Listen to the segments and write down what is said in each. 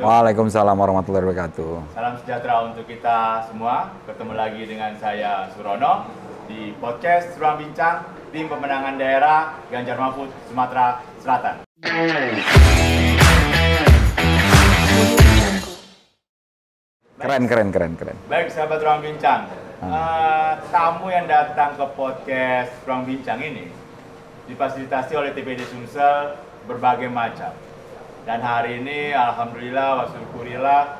Waalaikumsalam warahmatullahi wabarakatuh. Salam sejahtera untuk kita semua. Ketemu lagi dengan saya Surono di podcast Ruang Bincang, tim pemenangan daerah Ganjar Mahfud Sumatera Selatan. Keren. Baik sahabat Ruang Bincang, tamu yang datang ke podcast Ruang Bincang ini difasilitasi oleh TPD Sumsel berbagai macam. Dan hari ini alhamdulillah wa syukurillah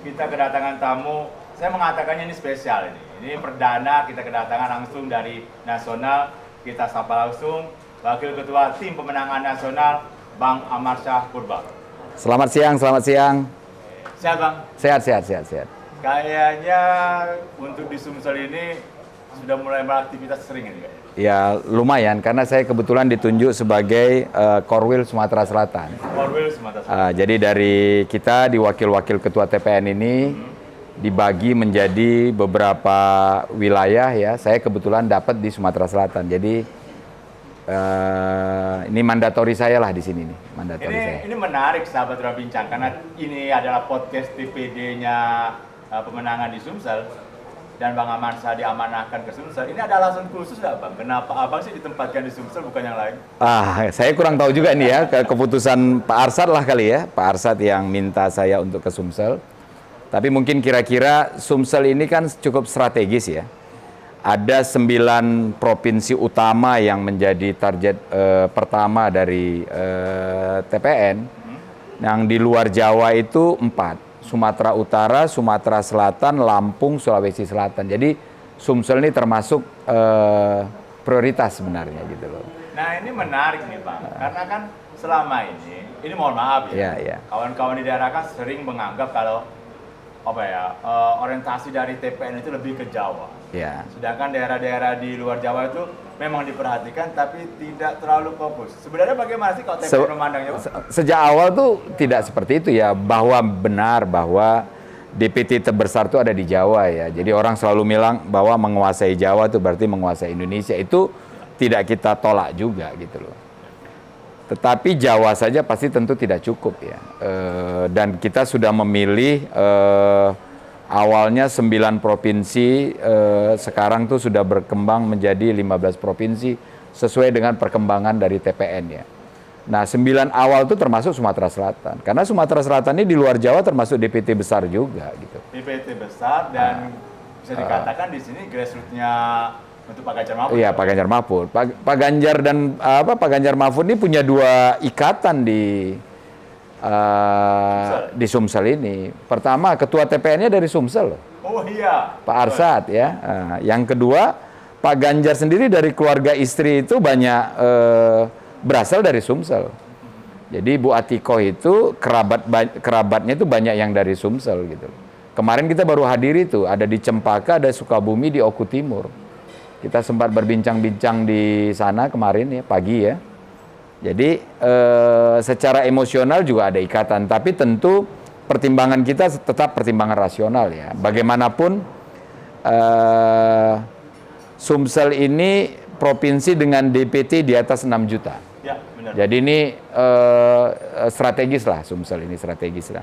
kita kedatangan tamu, saya mengatakannya ini spesial ini. Ini perdana kita kedatangan langsung dari nasional. Kita sapa langsung Wakil Ketua Tim Pemenangan Nasional Bang Amarsyah Purba. Selamat siang. Sehat Bang? Sehat. Kayaknya untuk di Sumsel ini sudah mulai beraktivitas sering ini kayaknya. Ya lumayan karena saya kebetulan ditunjuk sebagai Korwil Sumatera Selatan. Korwil Sumatera Selatan. Jadi dari kita di wakil-wakil ketua TPN ini dibagi menjadi beberapa wilayah ya. Saya kebetulan dapat di Sumatera Selatan. Jadi ini mandatori saya lah di sini nih. Ini menarik sahabat Ruang Bincang karena ini adalah podcast TPD-nya pemenangan di Sumsel. Dan Bang Amarsyah diamanahkan ke Sumsel. Ini ada alasan khusus nggak Bang? Kenapa Abang sih ditempatkan di Sumsel bukan yang lain? Saya kurang tahu juga nih ya, keputusan Pak Arsad lah kali ya. Pak Arsad yang minta saya untuk ke Sumsel. Tapi mungkin kira-kira Sumsel ini kan cukup strategis ya. Ada 9 provinsi utama yang menjadi target pertama dari TPN. Yang di luar Jawa itu 4. Sumatera Utara, Sumatera Selatan, Lampung, Sulawesi Selatan. Jadi Sumsel ini termasuk prioritas sebenarnya gitu loh. Nah ini menarik nih Bang, karena kan selama ini mohon maaf ya, kawan-kawan di daerah kan sering menganggap kalau orientasi dari TPN itu lebih ke Jawa. Ya. Sedangkan daerah-daerah di luar Jawa itu memang diperhatikan tapi tidak terlalu fokus. Sebenarnya bagaimana sih kalau TPN memandangnya? Sejak awal tuh tidak seperti itu ya, bahwa benar bahwa DPT terbesar itu ada di Jawa ya. Jadi orang selalu bilang bahwa menguasai Jawa itu berarti menguasai Indonesia. Itu tidak kita tolak juga gitu loh. Tetapi Jawa saja pasti tentu tidak cukup ya. Dan kita sudah memilih awalnya 9 provinsi, sekarang tuh sudah berkembang menjadi 15 provinsi sesuai dengan perkembangan dari TPN ya. Nah 9 awal itu termasuk Sumatera Selatan. Karena Sumatera Selatan ini di luar Jawa termasuk DPT besar juga gitu. DPT besar dan bisa dikatakan di sini grassroots-nya untuk Pak Ganjar Mahfud. Iya, Pak Ganjar Mahfud. Pak Ganjar dan Pak Ganjar Mahfud ini punya 2 ikatan di Sumsel ini. Pertama, ketua TPN-nya dari Sumsel. Oh iya. Pak Arsad ya. Yang kedua, Pak Ganjar sendiri dari keluarga istri itu banyak berasal dari Sumsel. Jadi Bu Atikoh itu kerabatnya itu banyak yang dari Sumsel gitu. Kemarin kita baru hadir itu, ada di Cempaka, ada Sukabumi, di Oku Timur. Kita sempat berbincang-bincang di sana kemarin ya, pagi ya. Jadi secara emosional juga ada ikatan, tapi tentu pertimbangan kita tetap pertimbangan rasional ya. Bagaimanapun Sumsel ini provinsi dengan DPT di atas 6 juta. Ya, benar. Jadi ini strategis lah, Sumsel ini strategis lah.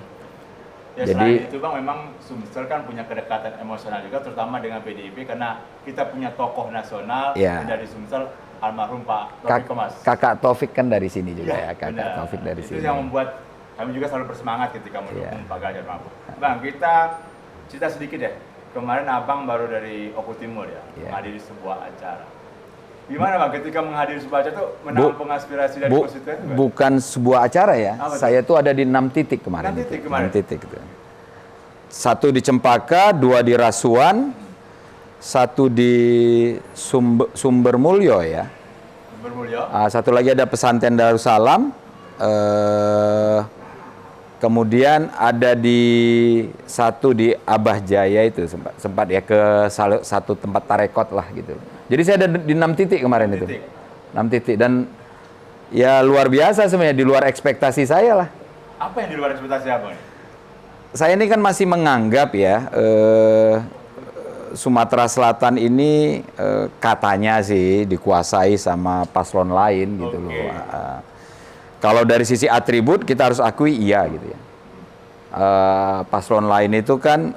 Ya, jadi itu Bang, memang Sumsel kan punya kedekatan emosional juga, terutama dengan PDIP karena kita punya tokoh nasional dari Sumsel, almarhum Pak Taufik Kemas. Kakak Taufik kan dari sini juga ya, Kakak Taufik dari itu sini. Itu yang membuat kami juga selalu bersemangat ketika mendukung Pak Ganjar Mahfud. Bang, kita cerita sedikit ya. Kemarin Abang baru dari Oku Timur ya, menghadiri sebuah acara. Gimana Bang ketika menghadiri sebuah acara itu menampung aspirasi dari konstituen itu? Bukan sebuah acara ya. Saya tuh ada di 6 titik kemarin. 6 titik itu. 1 di Cempaka, 2 di Rasuan, 1 di Sumbermulyo ya. Sumbermulyo. 1 lagi ada Pesantren Darussalam. Kemudian ada di 1 di Abah Jaya itu sempat ya ke 1 tempat tarekot lah gitu. Jadi saya ada di 6 titik kemarin itu. 6 titik dan ya luar biasa sebenarnya, di luar ekspektasi saya lah. Apa yang di luar ekspektasi Abang? Saya ini kan masih menganggap ya Sumatera Selatan ini katanya sih dikuasai sama paslon lain gitu loh. Kalau dari sisi atribut kita harus akui iya gitu ya. paslon lain itu kan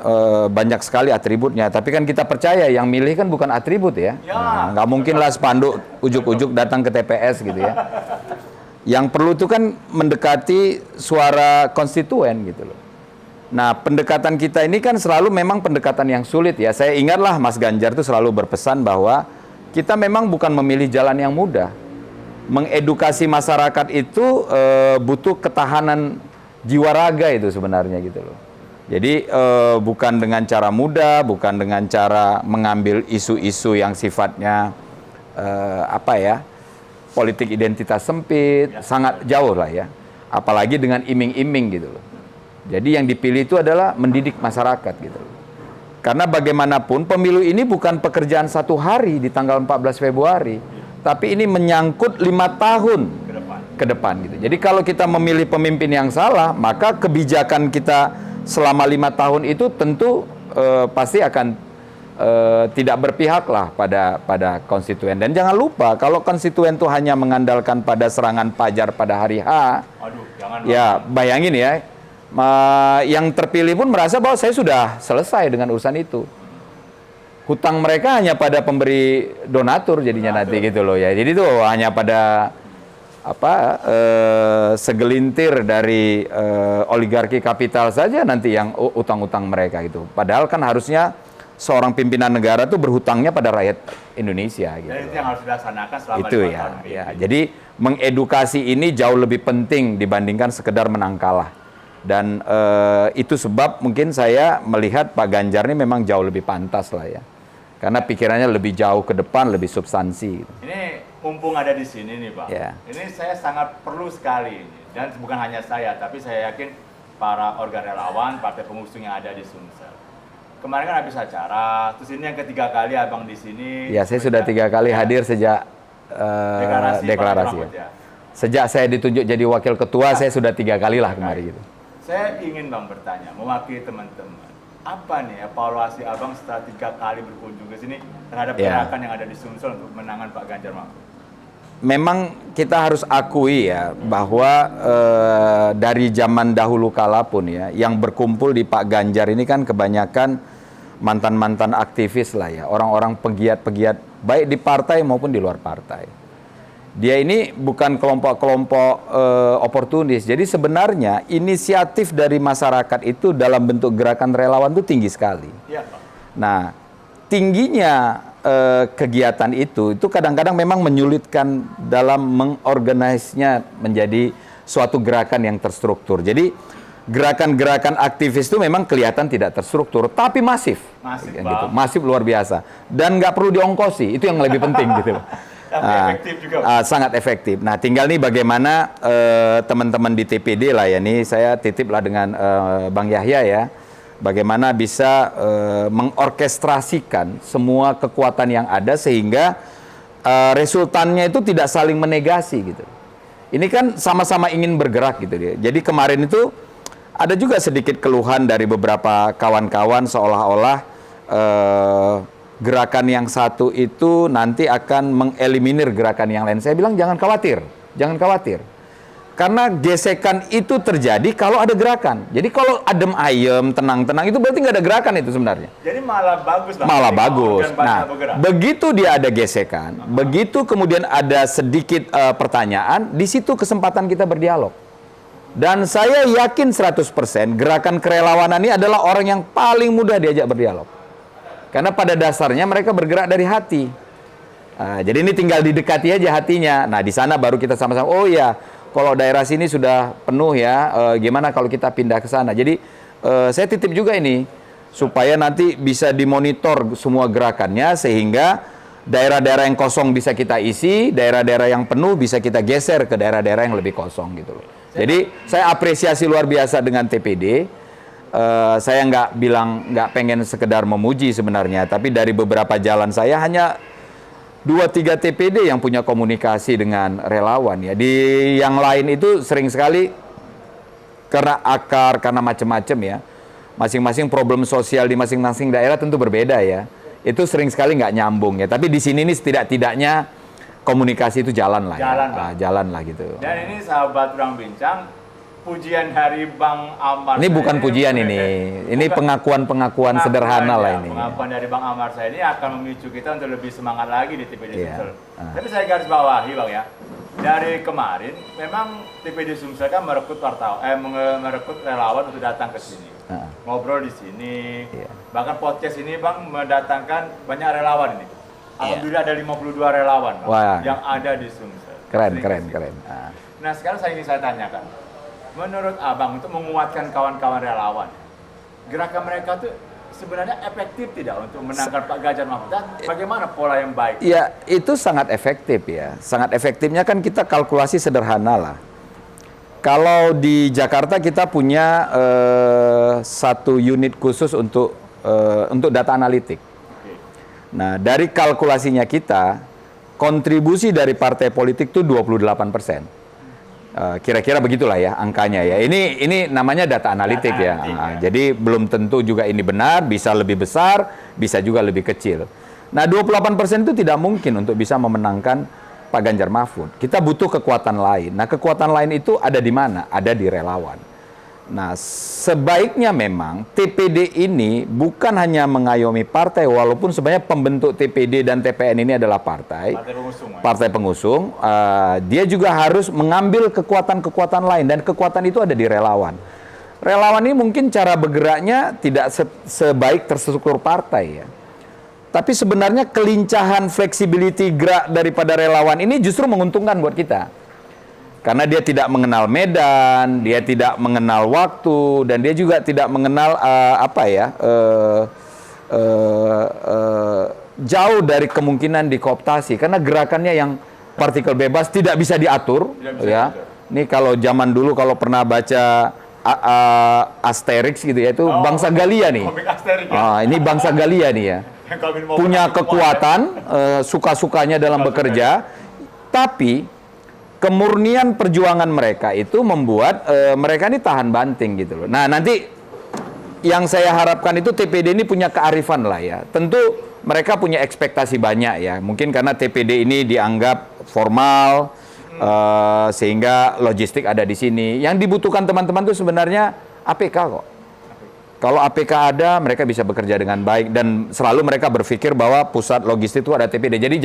banyak sekali atributnya, tapi kan kita percaya yang milih kan bukan atribut ya. Nah, nggak mungkin lah spanduk ujuk-ujuk datang ke TPS gitu ya. Yang perlu itu kan mendekati suara konstituen gitu loh. Nah, pendekatan kita ini kan selalu memang pendekatan yang sulit ya. Saya ingatlah Mas Ganjar itu selalu berpesan bahwa kita memang bukan memilih jalan yang mudah. Mengedukasi masyarakat itu butuh ketahanan jiwa raga itu sebenarnya gitu loh. Jadi bukan dengan cara mudah, bukan dengan cara mengambil isu-isu yang sifatnya politik identitas sempit, sangat jauh lah ya. Apalagi dengan iming-iming gitu loh. Jadi yang dipilih itu adalah mendidik masyarakat gitu loh. Karena bagaimanapun pemilu ini bukan pekerjaan satu hari di tanggal 14 Februari, tapi ini menyangkut 5 tahun ke depan gitu. Jadi kalau kita memilih pemimpin yang salah, maka kebijakan kita selama 5 tahun itu tentu pasti akan tidak berpihak lah pada konstituen. Dan jangan lupa kalau konstituen itu hanya mengandalkan pada serangan pajar pada hari H, ya bayangin ya, yang terpilih pun merasa bahwa saya sudah selesai dengan urusan itu. Hutang mereka hanya pada pemberi donatur jadinya nanti gitu loh ya. Jadi itu hanya pada segelintir dari oligarki kapital saja nanti yang utang-utang mereka gitu. Padahal kan harusnya seorang pimpinan negara tuh berhutangnya pada rakyat Indonesia gitu. Dan itu yang harus dilaksanakan selama itu 5 ya, tahun. Ya. Jadi mengedukasi ini jauh lebih penting dibandingkan sekedar menang kalah. Dan itu sebab mungkin saya melihat Pak Ganjar ini memang jauh lebih pantas lah ya. Karena pikirannya lebih jauh ke depan, lebih substansi. Ini mumpung ada di sini nih Pak, ini saya sangat perlu sekali ini. Dan bukan hanya saya, tapi saya yakin para organ relawan, partai pengusung yang ada di Sumsel. Kemarin kan habis acara, terus ini yang ketiga kali Abang di sini. Ya, saya sudah 3 kali hadir sejak deklarasi. Ya. Sejak saya ditunjuk jadi wakil ketua, saya sudah 3 kali lah kemarin gitu. Saya ingin Bang bertanya, mewakili teman-teman. Apa nih evaluasi Abang setelah 3 kali berkunjung ke sini terhadap gerakan yang ada di Sumsel untuk menangan Pak Ganjar Mahfud? Memang kita harus akui ya bahwa dari zaman dahulu kala pun ya, yang berkumpul di Pak Ganjar ini kan kebanyakan mantan-mantan aktivis lah ya, orang-orang pegiat-pegiat baik di partai maupun di luar partai. Dia ini bukan kelompok-kelompok oportunis. Jadi sebenarnya inisiatif dari masyarakat itu dalam bentuk gerakan relawan itu tinggi sekali. Iya, Pak. Nah, tingginya kegiatan itu kadang-kadang memang menyulitkan dalam mengorganisnya menjadi suatu gerakan yang terstruktur. Jadi gerakan-gerakan aktivis itu memang kelihatan tidak terstruktur, tapi masif. Masif, gitu. Masif luar biasa. Dan nggak perlu diongkosi, itu yang lebih penting gitu. Tapi efektif juga. Sangat efektif. Nah, tinggal nih bagaimana teman-teman di TPD lah ya, nih saya titip lah dengan Bang Yahya ya, bagaimana bisa mengorkestrasikan semua kekuatan yang ada sehingga resultannya itu tidak saling menegasi gitu. Ini kan sama-sama ingin bergerak gitu dia. Jadi kemarin itu ada juga sedikit keluhan dari beberapa kawan-kawan seolah-olah gerakan yang satu itu nanti akan mengeliminir gerakan yang lain. Saya bilang jangan khawatir, jangan khawatir. Karena gesekan itu terjadi kalau ada gerakan. Jadi kalau adem ayem, tenang-tenang itu berarti nggak ada gerakan itu sebenarnya. Jadi malah bagus. Malah bagus. Nah, begitu dia ada gesekan, begitu kemudian ada sedikit pertanyaan, di situ kesempatan kita berdialog. Dan saya yakin 100% gerakan kerelawanan ini adalah orang yang paling mudah diajak berdialog. Karena pada dasarnya mereka bergerak dari hati. Jadi ini tinggal didekati aja hatinya. Nah, di sana baru kita sama-sama, oh ya, kalau daerah sini sudah penuh ya, gimana kalau kita pindah ke sana. Jadi saya titip juga ini, supaya nanti bisa dimonitor semua gerakannya, sehingga daerah-daerah yang kosong bisa kita isi, daerah-daerah yang penuh bisa kita geser ke daerah-daerah yang lebih kosong gitu loh. Jadi saya apresiasi luar biasa dengan TPD. Saya nggak pengen sekedar memuji sebenarnya, tapi dari beberapa jalan saya hanya 2-3 TPD yang punya komunikasi dengan relawan ya. Di yang lain itu sering sekali karena akar, karena macam-macam ya. Masing-masing problem sosial di masing-masing daerah tentu berbeda ya. Itu sering sekali nggak nyambung ya. Tapi di sini ini setidak-tidaknya komunikasi itu jalan lah. Jalan, ya. Jalan lah gitu. Dan ini sahabat Ruang Bincang, pujian dari Bang Amar. Ini bukan pujian ini. Ini pengakuan-pengakuan sederhana lah ini. Pengakuan dari Bang Amar saya ini akan memicu kita untuk lebih semangat lagi di TPD Iya. Sumsel. Tapi saya garis bawahi Bang ya. Dari kemarin memang TPD Sumsel kan merekrut merekrut relawan untuk datang ke sini. Ngobrol di sini. Iya. Bahkan podcast ini Bang mendatangkan banyak relawan ini. Alhamdulillah ada 52 relawan Bang, Wah. yang ada di Sumsel. Keren, Sering keren, ke sini. keren. Nah sekarang ingin saya tanyakan, menurut Abang untuk menguatkan kawan-kawan relawan, gerakan mereka tuh sebenarnya efektif tidak untuk menangkan Pak Ganjar Mahfud? Dan bagaimana pola yang baik? Ya, itu sangat efektif ya. Sangat efektifnya kan kita kalkulasi sederhana lah. Kalau di Jakarta kita punya satu unit khusus untuk data analitik. Oke. Nah, dari kalkulasinya kita, kontribusi dari partai politik itu 28%. Kira-kira begitulah ya angkanya ya. Ini namanya data analitik ya. Jadi belum tentu juga ini benar, bisa lebih besar, bisa juga lebih kecil. Nah, 28% itu tidak mungkin untuk bisa memenangkan Pak Ganjar Mahfud. Kita butuh kekuatan lain. Nah, kekuatan lain itu ada di mana? Ada di relawan. Nah, sebaiknya memang TPD ini bukan hanya mengayomi partai, walaupun sebenarnya pembentuk TPD dan TPN ini adalah partai. Partai pengusung. Partai pengusung, dia juga harus mengambil kekuatan-kekuatan lain, dan kekuatan itu ada di relawan. Relawan ini mungkin cara bergeraknya tidak sebaik terstruktur partai ya. Tapi sebenarnya kelincahan, flexibility gerak daripada relawan ini justru menguntungkan buat kita. Karena dia tidak mengenal medan, dia tidak mengenal waktu, dan dia juga tidak mengenal jauh dari kemungkinan dikooptasi. Karena gerakannya yang partikel bebas tidak bisa diatur. Ya. Ini kalau zaman dulu kalau pernah baca Asterix gitu ya, itu bangsa Galia nih. Komik Asterix ya. Ini bangsa Galia nih ya. Punya kekuatan, suka-sukanya dalam bekerja, tapi kemurnian perjuangan mereka itu membuat mereka ini tahan banting gitu loh. Nah, nanti yang saya harapkan itu TPD ini punya kearifan lah ya. Tentu mereka punya ekspektasi banyak ya. Mungkin karena TPD ini dianggap formal, sehingga logistik ada di sini. Yang dibutuhkan teman-teman itu sebenarnya APK kok. Kalau APK ada, mereka bisa bekerja dengan baik, dan selalu mereka berpikir bahwa pusat logistik itu ada TPD. Jadi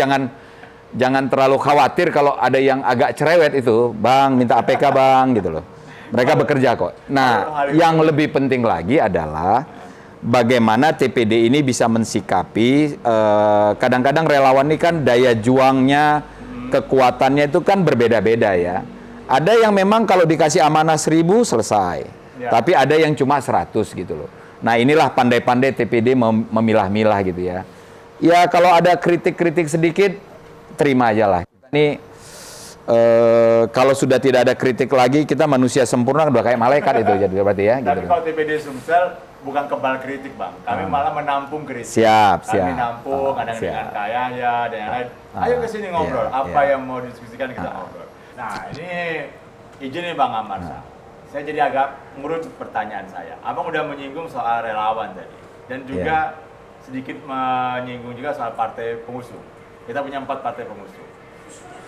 jangan terlalu khawatir kalau ada yang agak cerewet itu, Bang, minta APK Bang, gitu loh. Mereka bekerja kok. Nah, yang lebih penting lagi adalah bagaimana TPD ini bisa mensikapi, kadang-kadang relawan ini kan daya juangnya, kekuatannya itu kan berbeda-beda ya. Ada yang memang kalau dikasih amanah 1000 selesai, tapi ada yang cuma 100 gitu loh. Nah, inilah pandai-pandai TPD memilah-milah gitu ya. Ya, kalau ada kritik-kritik sedikit, terima aja lah. Ini kalau sudah tidak ada kritik lagi, kita manusia sempurna udah kayak malaikat itu jadi berarti ya. Tapi gitu. kalau TPD Sumsel bukan kebal kritik Bang, kami malah menampung kritik. Siap. Kami nampung, ada yang dengan kayanya, ada yang lain. Ayo ke sini ngobrol, apa yang mau diskusikan kita ngobrol. Nah, ini izin nih Bang Amar. Saya jadi agak ngerucut pertanyaan saya. Abang udah menyinggung soal relawan tadi, dan juga sedikit menyinggung juga soal partai pengusung. Kita punya 4 partai pengusung,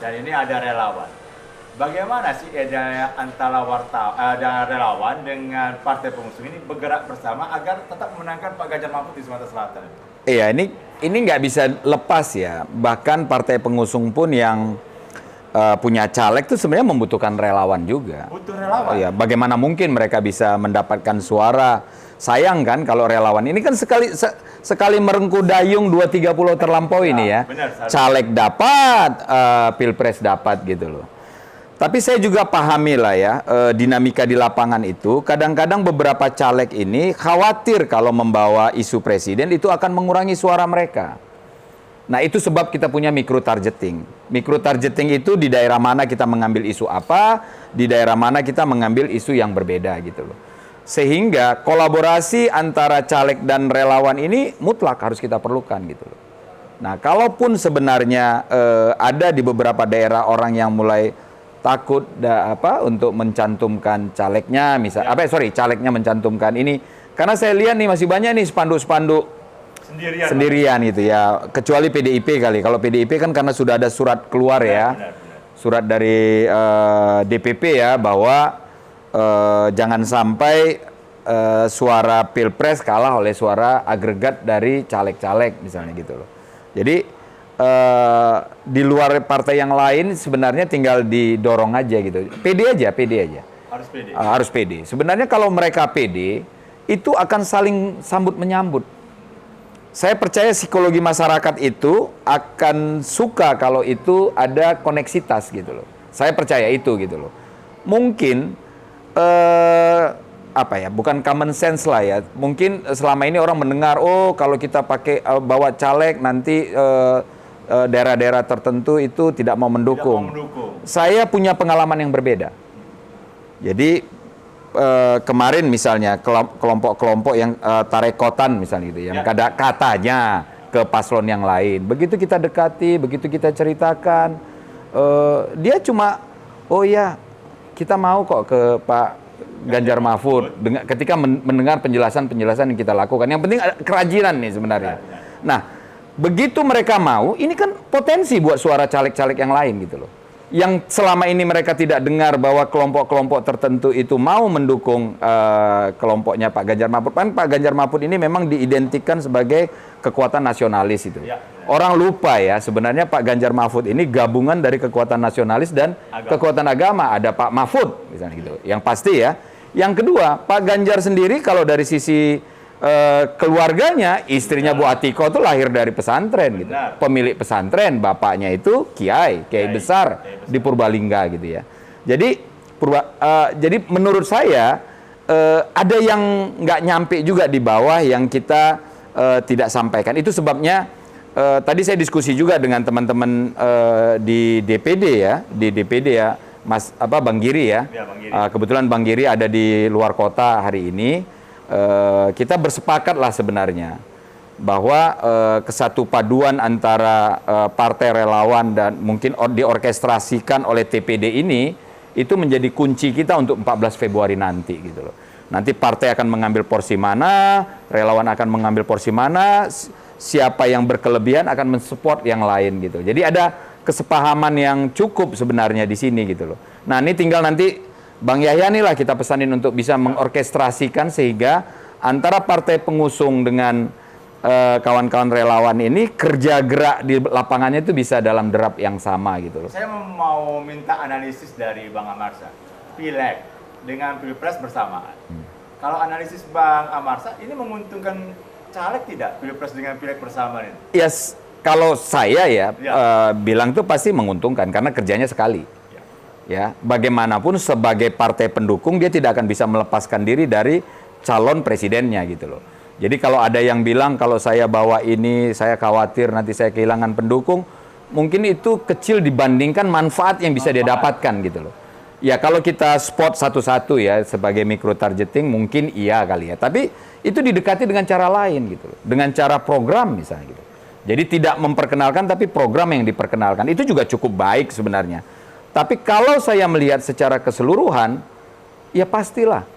dan ini ada relawan. Bagaimana sih antara relawan dengan partai pengusung ini bergerak bersama agar tetap memenangkan Pak Ganjar Mahfud di Sumatera Selatan? Iya, ini nggak bisa lepas ya. Bahkan partai pengusung pun yang punya caleg itu sebenarnya membutuhkan relawan juga. Butuh relawan. Oh ya, bagaimana mungkin mereka bisa mendapatkan suara? Sayang kan kalau relawan ini kan sekali merengku dayung 2-3 pulau terlampau ini ya. Benar, caleg dapat, pilpres dapat gitu loh. Tapi saya juga pahami lah ya, dinamika di lapangan itu. Kadang-kadang beberapa caleg ini khawatir kalau membawa isu presiden itu akan mengurangi suara mereka. Nah, itu sebab kita punya micro targeting. Micro targeting itu di daerah mana kita mengambil isu apa, di daerah mana kita mengambil isu yang berbeda gitu loh. Sehingga kolaborasi antara caleg dan relawan ini mutlak harus kita perlukan gitu loh. Nah, kalaupun sebenarnya ada di beberapa daerah orang yang mulai takut untuk mencantumkan calegnya, calegnya mencantumkan ini, karena saya lihat nih masih banyak nih spanduk-spanduk sendirian gitu ya, kecuali PDIP kali. Kalau PDIP kan karena sudah ada surat keluar ya, surat dari DPP ya, bahwa jangan sampai suara pilpres kalah oleh suara agregat dari caleg-caleg misalnya gitu loh. Jadi di luar partai yang lain sebenarnya tinggal didorong aja gitu. Pede aja. Harus pede. Harus pede. Sebenarnya kalau mereka pede, itu akan saling sambut menyambut. Saya percaya psikologi masyarakat itu akan suka kalau itu ada koneksitas gitu loh. Saya percaya itu gitu loh. Mungkin bukan common sense lah ya. Mungkin selama ini orang mendengar, oh kalau kita pakai bawa caleg nanti daerah-daerah tertentu itu tidak mau mendukung. Saya punya pengalaman yang berbeda. Jadi kemarin misalnya kelompok-kelompok yang tarekotan misalnya gitu, yang katanya ke paslon yang lain. Begitu kita dekati, begitu kita ceritakan, dia cuma, oh ya kita mau kok ke Pak Ganjar Mahfud. Ketika mendengar penjelasan-penjelasan yang kita lakukan, yang penting kerajinan nih sebenarnya. Nah, begitu mereka mau, ini kan potensi buat suara caleg-caleg yang lain gitu loh. Yang selama ini mereka tidak dengar bahwa kelompok-kelompok tertentu itu mau mendukung kelompoknya Pak Ganjar Mahfud. Kan Pak Ganjar Mahfud ini memang diidentikan sebagai kekuatan nasionalis itu. Orang lupa ya, sebenarnya Pak Ganjar Mahfud ini gabungan dari kekuatan nasionalis dan kekuatan agama. Ada Pak Mahfud misalnya gitu. Yang pasti ya. Yang kedua, Pak Ganjar sendiri kalau dari sisi keluarganya, istrinya Bu Atiko itu lahir dari pesantren gitu. Pemilik pesantren, bapaknya itu kiai besar di Purbalingga gitu ya. Jadi jadi menurut saya ada yang nggak nyampe juga di bawah yang kita tidak sampaikan. Itu sebabnya tadi saya diskusi juga dengan teman-teman di DPD ya, Mas Bang Giri ya. Bang Giri. Kebetulan Bang Giri ada di luar kota hari ini. Kita bersepakat lah sebenarnya bahwa kesatu paduan antara partai relawan dan mungkin diorkestrasikan oleh TPD ini itu menjadi kunci kita untuk 14 Februari nanti gitu loh. Nanti partai akan mengambil porsi mana, relawan akan mengambil porsi mana, siapa yang berkelebihan akan mensupport yang lain gitu. Jadi ada kesepahaman yang cukup sebenarnya di sini gitu loh. Nah, ini tinggal nanti Bang Yahya nih lah kita pesanin untuk bisa mengorkestrasikan sehingga antara partai pengusung dengan kawan-kawan relawan ini kerja gerak di lapangannya itu bisa dalam derap yang sama gitu loh. Saya mau minta analisis dari Bang Amarsa, Pileg dengan Pilpres bersamaan. Kalau analisis Bang Amarsa ini menguntungkan caleg tidak Pilpres dengan Pileg bersamaan ini? Yes, kalau saya bilang tuh pasti menguntungkan karena kerjanya sekali. Ya, bagaimanapun sebagai partai pendukung dia tidak akan bisa melepaskan diri dari calon presidennya gitu loh. Jadi kalau ada yang bilang kalau saya bawa ini saya khawatir nanti saya kehilangan pendukung, mungkin itu kecil dibandingkan manfaat yang bisa dia dapatkan gitu loh. Ya kalau kita spot satu-satu ya sebagai micro targeting mungkin iya kali ya. Tapi itu didekati dengan cara lain gitu loh. Dengan cara program misalnya gitu. Jadi tidak memperkenalkan tapi program yang diperkenalkan itu juga cukup baik sebenarnya. Tapi kalau saya melihat secara keseluruhan, ya pastilah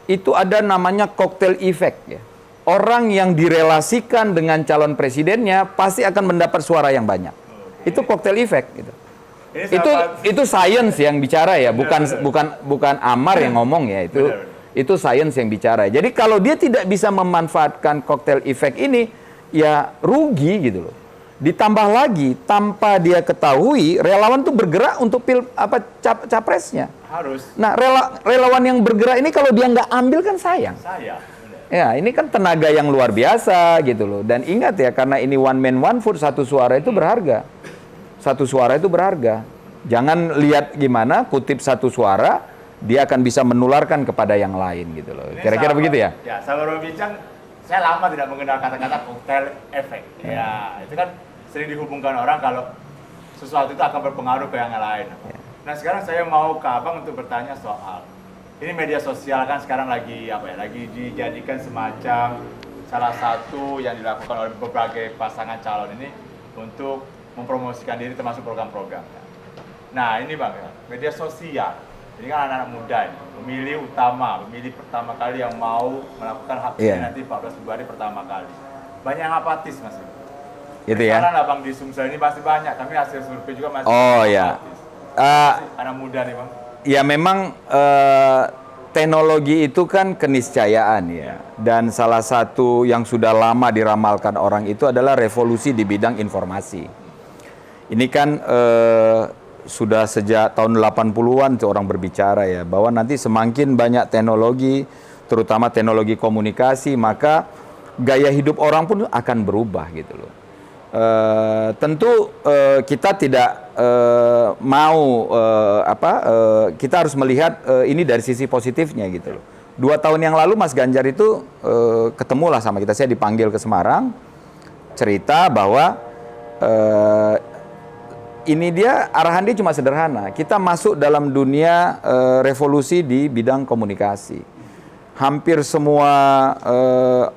itu ada namanya cocktail effect ya. Orang yang direlasikan dengan calon presidennya pasti akan mendapat suara yang banyak. Itu cocktail effect gitu. Itu science yang bicara ya, bukan Amar yang ngomong ya, itu science yang bicara. Jadi kalau dia tidak bisa memanfaatkan cocktail effect ini, ya rugi gitu loh. Ditambah lagi tanpa dia ketahui relawan tuh bergerak untuk capresnya. Harus. Nah relawan yang bergerak ini kalau dia nggak ambil kan sayang. Ya ini kan tenaga yang luar biasa gitu loh. Dan ingat ya karena ini one man one vote, satu suara itu berharga. Satu suara itu berharga. Jangan lihat gimana kutip satu suara dia akan bisa menularkan kepada yang lain gitu loh. Kira-kira begitu ya? Ya sahabat berbincang. Saya lama tidak mengenal kata-kata cocktail effect. Ya, itu kan sering dihubungkan orang kalau sesuatu itu akan berpengaruh ke yang lain. Nah, sekarang saya mau ke Abang untuk bertanya soal ini media sosial kan sekarang lagi lagi dijadikan semacam salah satu yang dilakukan oleh berbagai pasangan calon ini untuk mempromosikan diri termasuk program-program. Nah, ini Bang, media sosial. Ini kan anak-anak muda ini, pemilih pertama kali yang mau melakukan hak pilih nanti 14 Februari pertama kali. Banyak yang apatis Mas. Gitu ya. Sekarang Abang di Sumsel ini pasti banyak, tapi hasil survei juga masih apatis. Anak muda nih Bang. ya memang teknologi itu kan keniscayaan ya. Dan salah satu yang sudah lama diramalkan orang itu adalah revolusi di bidang informasi. Ini kan sudah sejak tahun 80-an orang berbicara ya, bahwa nanti semakin banyak teknologi, terutama teknologi komunikasi, maka gaya hidup orang pun akan berubah gitu loh. Tentu kita tidak mau kita harus melihat ini dari sisi positifnya gitu loh. 2 tahun yang lalu Mas Ganjar itu ketemulah sama kita, saya dipanggil ke Semarang, cerita bahwa ini dia arahan dia cuma sederhana, kita masuk dalam dunia revolusi di bidang komunikasi. Hampir semua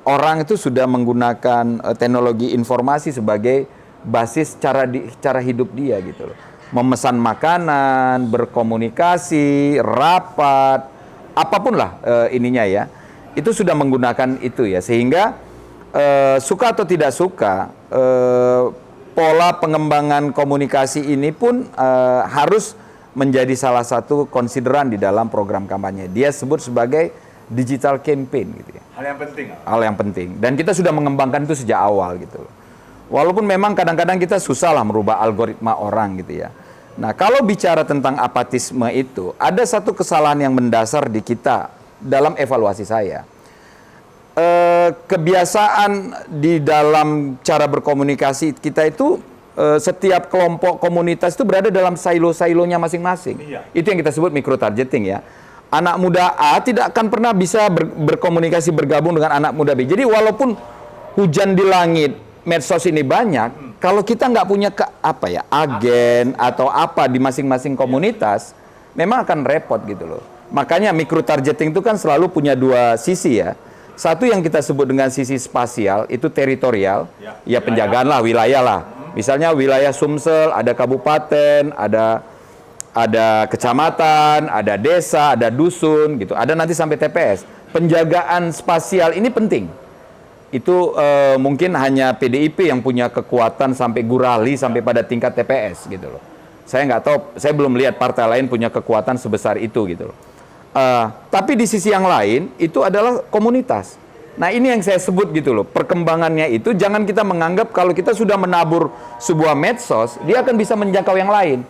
orang itu sudah menggunakan teknologi informasi sebagai basis cara hidup dia gitu loh. Memesan makanan, berkomunikasi, rapat, apapun lah ininya ya. Itu sudah menggunakan itu ya, sehingga suka atau tidak suka pola pengembangan komunikasi ini pun harus menjadi salah satu konsideran di dalam program kampanye. Dia sebut sebagai digital campaign gitu ya. Hal yang penting. Hal yang penting. Dan kita sudah mengembangkan itu sejak awal gitu. Walaupun memang kadang-kadang kita susah lah merubah algoritma orang gitu ya. Nah, kalau bicara tentang apatisme itu, ada satu kesalahan yang mendasar di kita dalam evaluasi saya. Kebiasaan di dalam cara berkomunikasi kita itu setiap kelompok komunitas itu berada dalam silo-silonya masing-masing. Iya. Itu yang kita sebut micro targeting ya. Anak muda A tidak akan pernah bisa berkomunikasi bergabung dengan anak muda B. Jadi walaupun hujan di langit, medsos ini banyak, kalau kita nggak punya agen atau apa di masing-masing komunitas, memang akan repot gitu loh. Makanya micro targeting itu kan selalu punya 2 sisi ya. Satu yang kita sebut dengan sisi spasial, itu teritorial, ya penjagaan lah, wilayah lah. Misalnya wilayah Sumsel, ada kabupaten, ada kecamatan, ada desa, ada dusun gitu. Ada nanti sampai TPS. Penjagaan spasial ini penting. Itu mungkin hanya PDIP yang punya kekuatan sampai gurali sampai pada tingkat TPS gitu loh. Saya nggak tahu, saya belum lihat partai lain punya kekuatan sebesar itu gitu loh. Tapi di sisi yang lain itu adalah komunitas. Nah ini yang saya sebut gitu loh, perkembangannya itu jangan kita menganggap kalau kita sudah menabur sebuah medsos, dia akan bisa menjangkau yang lain.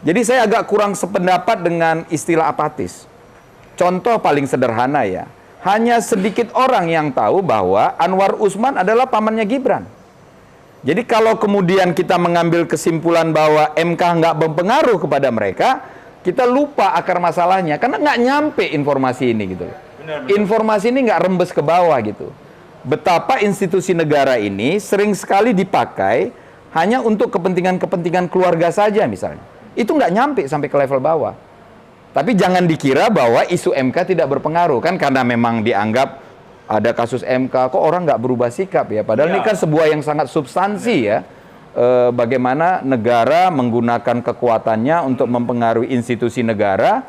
Jadi saya agak kurang sependapat dengan istilah apatis. Contoh paling sederhana ya, hanya sedikit orang yang tahu bahwa Anwar Usman adalah pamannya Gibran. Jadi kalau kemudian kita mengambil kesimpulan bahwa MK nggak berpengaruh kepada mereka, kita lupa akar masalahnya, karena nggak nyampe informasi ini gitu. Informasi ini nggak rembes ke bawah gitu. Betapa institusi negara ini sering sekali dipakai hanya untuk kepentingan-kepentingan keluarga saja misalnya. Itu nggak nyampe sampai ke level bawah. Tapi jangan dikira bahwa isu MK tidak berpengaruh, kan karena memang dianggap ada kasus MK, kok orang nggak berubah sikap ya. Padahal ini kan sebuah yang sangat substansi ya. Bagaimana negara menggunakan kekuatannya untuk mempengaruhi institusi negara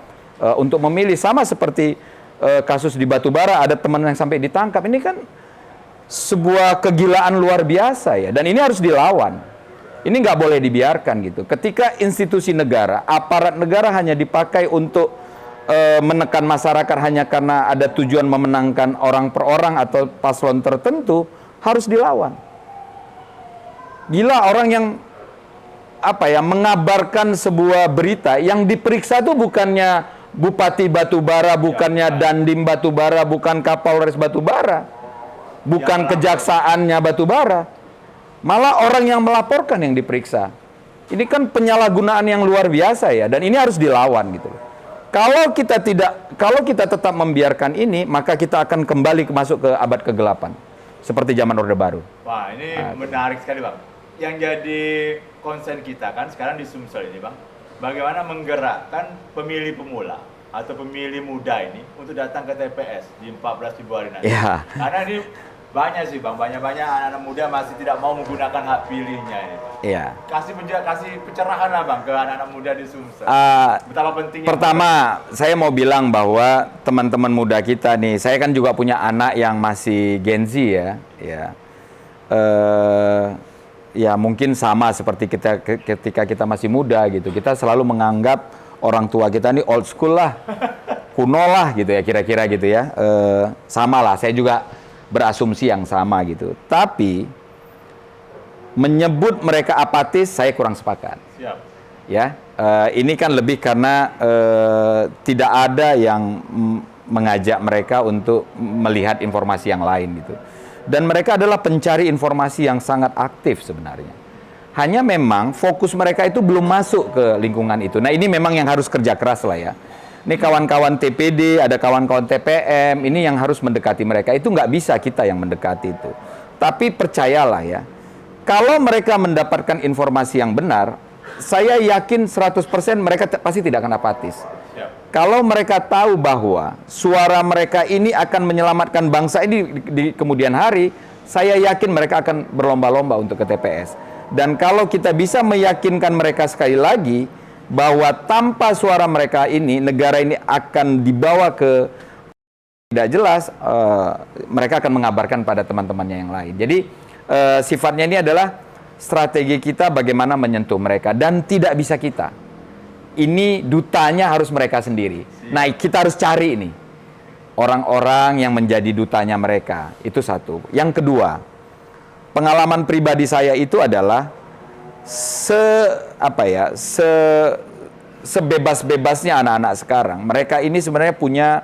untuk memilih. Sama seperti kasus di Batubara, ada teman yang sampai ditangkap. Ini kan sebuah kegilaan luar biasa ya. Dan ini harus dilawan. Ini nggak boleh dibiarkan gitu. Ketika institusi negara, aparat negara hanya dipakai untuk menekan masyarakat hanya karena ada tujuan memenangkan orang per orang atau paslon tertentu, harus dilawan. Gila orang yang mengabarkan sebuah berita yang diperiksa itu bukannya Bupati Batubara, bukannya Dandim Batubara, bukan Kapolres Batubara, bukan kejaksaannya Batubara. Malah orang yang melaporkan yang diperiksa. Ini kan penyalahgunaan yang luar biasa ya, dan ini harus dilawan gitu. Kalau kita tetap membiarkan ini, maka kita akan kembali masuk ke abad kegelapan, seperti zaman Orde Baru. Wah, ini menarik sekali Bang. Yang jadi concern kita kan sekarang di Sumsel ini Bang, bagaimana menggerakkan pemilih pemula atau pemilih muda ini untuk datang ke TPS di 14 Februari nanti. Ya. Karena ini banyak sih Bang, banyak anak-anak muda masih tidak mau menggunakan hak pilihnya ini. Iya. Kasih pencerahan lah Bang ke anak-anak muda di Sumsel. Betapa pentingnya. Pertama, saya mau bilang bahwa teman-teman muda kita nih, saya kan juga punya anak yang masih Gen Z ya. Ya mungkin sama seperti kita ketika kita masih muda gitu. Kita selalu menganggap orang tua kita ini old school lah, kuno lah gitu ya, kira-kira gitu ya. Sama lah, saya juga berasumsi yang sama gitu. Tapi menyebut mereka apatis, saya kurang sepakat. Siap. Ya, ini kan lebih karena tidak ada yang mengajak mereka untuk melihat informasi yang lain gitu. Dan mereka adalah pencari informasi yang sangat aktif sebenarnya. Hanya memang fokus mereka itu belum masuk ke lingkungan itu. Nah ini memang yang harus kerja keras lah ya. Ini kawan-kawan TPD, ada kawan-kawan TPM, ini yang harus mendekati mereka. Itu nggak bisa kita yang mendekati itu. Tapi percayalah ya, kalau mereka mendapatkan informasi yang benar, saya yakin 100% mereka pasti tidak akan apatis. Kalau mereka tahu bahwa suara mereka ini akan menyelamatkan bangsa ini di kemudian hari, saya yakin mereka akan berlomba-lomba untuk ke TPS. Dan kalau kita bisa meyakinkan mereka sekali lagi bahwa tanpa suara mereka ini, negara ini akan dibawa ke tidak jelas, mereka akan mengabarkan pada teman-temannya yang lain. Jadi sifatnya ini adalah strategi kita bagaimana menyentuh mereka, dan tidak bisa kita. Ini dutanya harus mereka sendiri. Nah, kita harus cari ini orang-orang yang menjadi dutanya mereka. Itu satu. Yang kedua, pengalaman pribadi saya itu adalah sebebas-bebasnya anak-anak sekarang. Mereka ini sebenarnya punya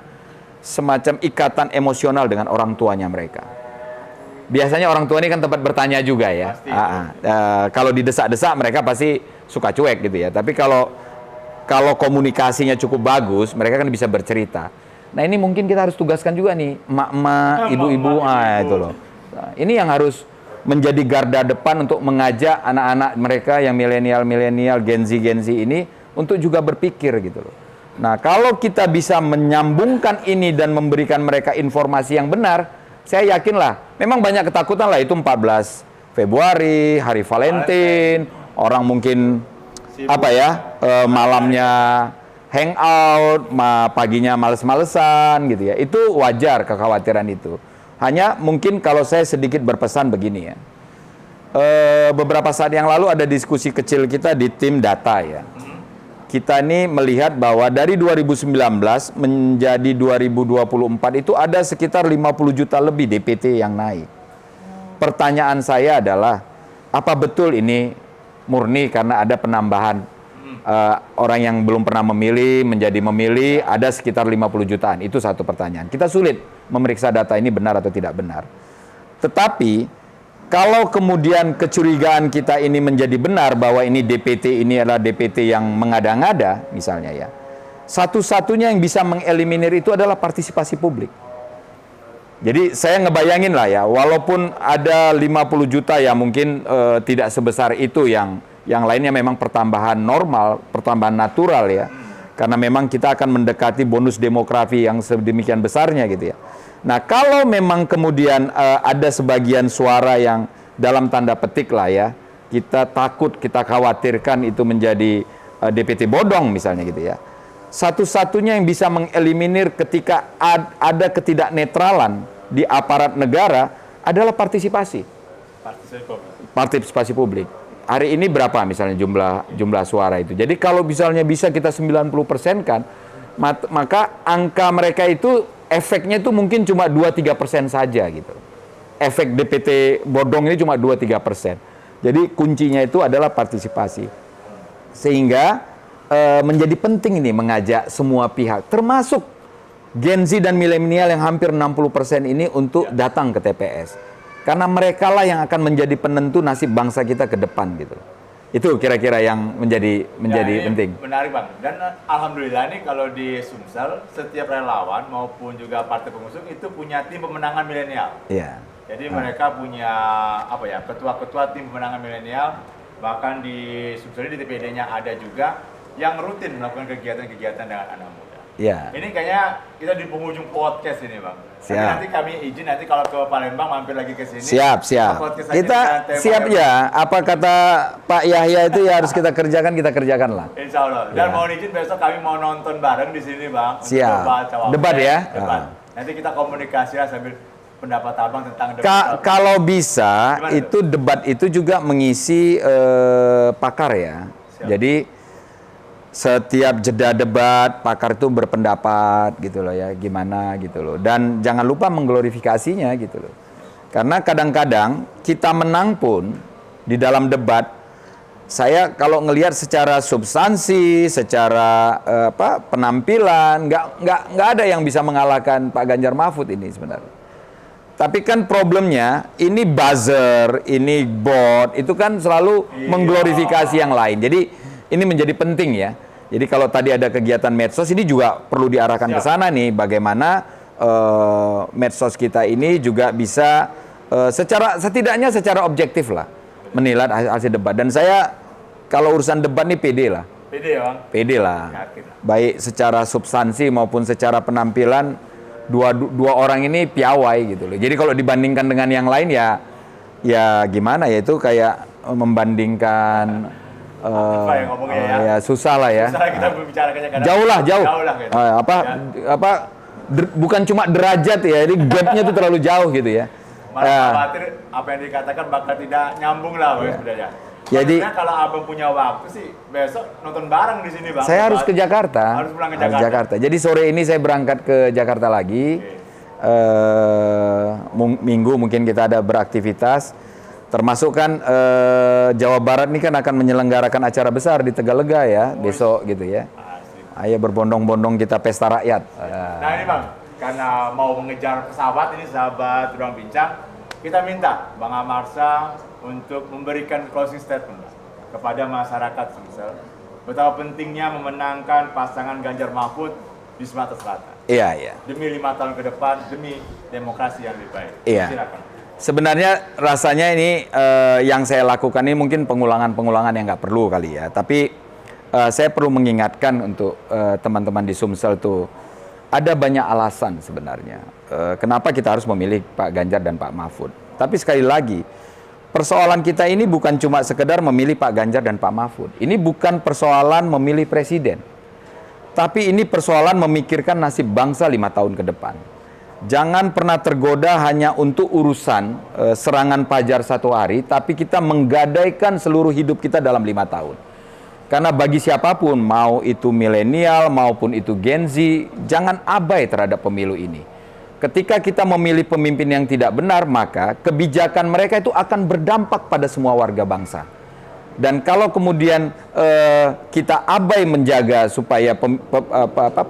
semacam ikatan emosional dengan orang tuanya mereka. Biasanya orang tua ini kan tempat bertanya juga ya. Kalau didesak-desak mereka pasti suka cuek gitu ya. Tapi kalau komunikasinya cukup bagus, mereka kan bisa bercerita. Nah ini mungkin kita harus tugaskan juga nih, emak-emak, ibu-ibu, itu loh. Nah, ini yang harus menjadi garda depan untuk mengajak anak-anak mereka yang milenial, Gen Z ini untuk juga berpikir gitu loh. Nah kalau kita bisa menyambungkan ini dan memberikan mereka informasi yang benar, saya yakinlah, memang banyak ketakutan lah, itu 14 Februari, hari Valentine, orang mungkin malamnya hangout, paginya males-malesan gitu ya. Itu wajar kekhawatiran itu. Hanya mungkin kalau saya sedikit berpesan begini ya. Beberapa saat yang lalu ada diskusi kecil kita di tim data ya. Kita ini melihat bahwa dari 2019 menjadi 2024 itu ada sekitar 50 juta lebih DPT yang naik. Pertanyaan saya adalah, apa betul ini murni karena ada penambahan orang yang belum pernah memilih menjadi memilih, ada sekitar 50 jutaan. Itu satu pertanyaan. Kita sulit memeriksa data ini benar atau tidak benar. Tetapi kalau kemudian kecurigaan kita ini menjadi benar bahwa ini DPT ini adalah DPT yang mengada-ngada misalnya ya, satu-satunya yang bisa mengeliminir itu adalah partisipasi publik. Jadi saya ngebayangin lah ya, walaupun ada 50 juta ya mungkin tidak sebesar itu, yang lainnya memang pertambahan normal, pertambahan natural ya. Karena memang kita akan mendekati bonus demografi yang sedemikian besarnya gitu ya. Nah kalau memang kemudian ada sebagian suara yang dalam tanda petik lah ya, kita takut, kita khawatirkan itu menjadi DPT bodong misalnya gitu ya. Satu-satunya yang bisa mengeliminir ketika ada ketidaknetralan di aparat negara adalah partisipasi publik. Hari ini berapa misalnya jumlah suara itu. Jadi kalau misalnya bisa kita 90% kan, maka angka mereka itu efeknya itu mungkin cuma 2-3% saja gitu. Efek DPT bodong ini cuma 2-3%. Jadi kuncinya itu adalah partisipasi. Sehingga menjadi penting ini mengajak semua pihak, termasuk Gen Z dan milenial yang hampir 60% ini untuk datang ke TPS. Karena mereka lah yang akan menjadi penentu nasib bangsa kita ke depan gitu. Itu kira-kira yang menjadi penting. Menarik Bang. Dan alhamdulillah nih kalau di Sumsel setiap relawan maupun juga partai pengusung itu punya tim pemenangan milenial. Iya. Jadi mereka punya ketua-ketua tim pemenangan milenial, bahkan di Sumsel di TPD-nya ada juga yang rutin melakukan kegiatan-kegiatan dengan anak muda. Iya. Ini kayaknya kita di penghujung podcast ini Bang. Siap. Tapi nanti kami izin kalau ke Palembang mampir lagi ke sini. Siap. Kita siap ya. Apa kata Pak Yahya itu ya harus kita kerjakan lah. Insya Allah. Dan mohon izin besok kami mau nonton bareng di sini Bang. Siap. Debat ya. Debat. Nanti kita komunikasi lah sambil pendapat Abang tentang debat. Kalau bisa itu debat itu juga mengisi pakar ya. Siap. Jadi setiap jeda debat pakar itu berpendapat gitu loh ya, gimana gitu loh. Dan jangan lupa mengglorifikasinya gitu loh. Karena kadang-kadang kita menang pun di dalam debat, saya kalau ngelihat secara substansi, secara penampilan, nggak ada yang bisa mengalahkan Pak Ganjar Mahfud ini sebenarnya. Tapi kan problemnya, ini buzzer, ini bot, itu kan selalu mengglorifikasi yang lain. Jadi ini menjadi penting ya. Jadi kalau tadi ada kegiatan medsos, ini juga perlu diarahkan ke sana nih, bagaimana medsos kita ini juga bisa setidaknya secara objektif lah menilai hasil debat. Dan saya kalau urusan debat nih pede lah. Pede ya Bang? Pede lah. Baik secara substansi maupun secara penampilan, dua orang ini piawai gitu loh. Jadi kalau dibandingkan dengan yang lain ya gimana ya, itu kayak membandingkan ya susah lah ya. Susah kita berbicara jauh lah. Gitu. Bukan cuma derajat ya, jadi gapnya itu terlalu jauh gitu ya. Malah khawatir apa yang dikatakan bakal tidak nyambung lah Bang sebenarnya. Jadi kalau Abang punya waktu sih besok nonton bareng di sini Bang. Saya harus ke Jakarta. Harus pulang ke Jakarta. Jadi sore ini saya berangkat ke Jakarta lagi. Minggu mungkin kita ada beraktivitas. Termasuk kan Jawa Barat ini kan akan menyelenggarakan acara besar di Tegalega ya besok gitu ya. Ayo berbondong-bondong kita pesta rakyat. Nah ini Bang, karena mau mengejar pesawat ini sahabat Ruang Bincang, kita minta Bang Amarsa untuk memberikan closing statement kepada masyarakat Sumsel betapa pentingnya memenangkan pasangan Ganjar Mahfud di Sumatera Selatan. Iya. Demi 5 tahun ke depan, demi demokrasi yang lebih baik. Iya. Silakan. Sebenarnya rasanya ini yang saya lakukan ini mungkin pengulangan yang nggak perlu kali ya. Tapi saya perlu mengingatkan untuk teman-teman di Sumsel tuh, ada banyak alasan sebenarnya kenapa kita harus memilih Pak Ganjar dan Pak Mahfud. Tapi sekali lagi, persoalan kita ini bukan cuma sekedar memilih Pak Ganjar dan Pak Mahfud. Ini bukan persoalan memilih presiden. Tapi ini persoalan memikirkan nasib bangsa 5 tahun ke depan. Jangan pernah tergoda hanya untuk urusan serangan pajar 1 hari, tapi kita menggadaikan seluruh hidup kita dalam 5 tahun. Karena bagi siapapun, mau itu milenial maupun itu Gen Z, jangan abai terhadap pemilu ini. Ketika kita memilih pemimpin yang tidak benar, maka kebijakan mereka itu akan berdampak pada semua warga bangsa. Dan kalau kemudian kita abai menjaga supaya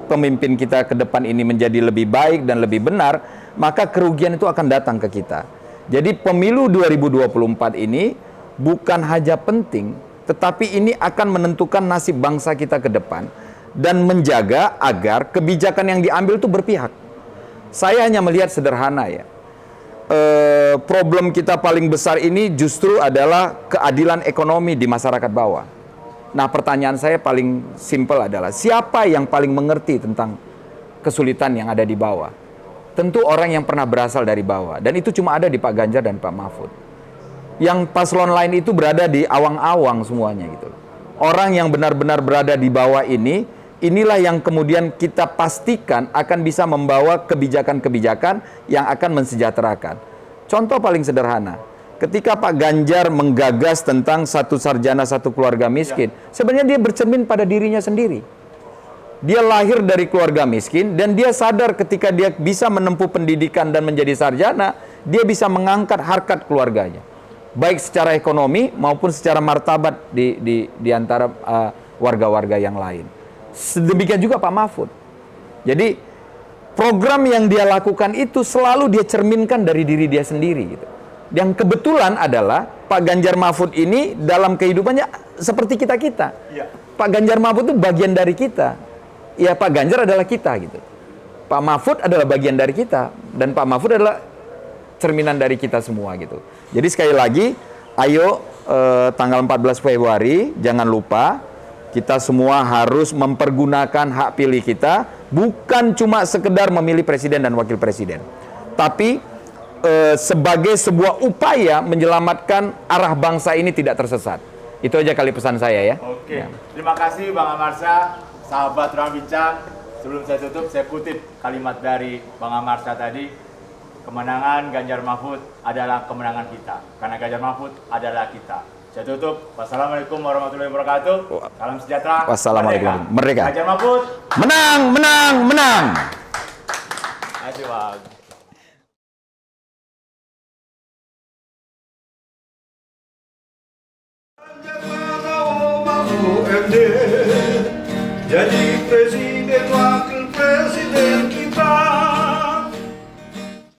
pemimpin kita ke depan ini menjadi lebih baik dan lebih benar, maka kerugian itu akan datang ke kita. Jadi pemilu 2024 ini bukan hanya penting, tetapi ini akan menentukan nasib bangsa kita ke depan dan menjaga agar kebijakan yang diambil itu berpihak. Saya hanya melihat sederhana ya. Problem kita paling besar ini justru adalah keadilan ekonomi di masyarakat bawah. Nah, pertanyaan saya paling simpel adalah siapa yang paling mengerti tentang kesulitan yang ada di bawah? Tentu orang yang pernah berasal dari bawah, dan itu cuma ada di Pak Ganjar dan Pak Mahfud. Yang paslon lain itu berada di awang-awang semuanya gitu. Orang yang benar-benar berada di bawah ini, inilah yang kemudian kita pastikan akan bisa membawa kebijakan-kebijakan yang akan mensejahterakan. Contoh paling sederhana, ketika Pak Ganjar menggagas tentang satu sarjana satu keluarga miskin, sebenarnya dia bercermin pada dirinya sendiri. Dia lahir dari keluarga miskin dan dia sadar ketika dia bisa menempuh pendidikan dan menjadi sarjana, dia bisa mengangkat harkat keluarganya. Baik secara ekonomi maupun secara martabat di antara warga-warga yang lain. Sedemikian juga Pak Mahfud. Jadi program yang dia lakukan itu selalu dia cerminkan dari diri dia sendiri gitu. Yang kebetulan adalah Pak Ganjar Mahfud ini dalam kehidupannya seperti kita-kita. Ya. Pak Ganjar Mahfud itu bagian dari kita. Ya, Pak Ganjar adalah kita gitu. Pak Mahfud adalah bagian dari kita dan Pak Mahfud adalah cerminan dari kita semua gitu. Jadi sekali lagi, ayo tanggal 14 Februari jangan lupa kita semua harus mempergunakan hak pilih kita, bukan cuma sekedar memilih presiden dan wakil presiden, tapi sebagai sebuah upaya menyelamatkan arah bangsa ini tidak tersesat. Itu aja kali pesan saya ya. Oke, terima kasih Bang Amarsa, sahabat Ruang Bincang. Sebelum saya tutup, saya kutip kalimat dari Bang Amarsa tadi. Kemenangan Ganjar Mahfud adalah kemenangan kita, karena Ganjar Mahfud adalah kita. Saya tutup. Wassalamualaikum warahmatullahi wabarakatuh. Salam sejahtera. Wassalamualaikum. Merdeka. Ganjar Mahfud. Menang, menang, menang. Terima kasih, Bang. MD jadi presiden wakil presiden kita.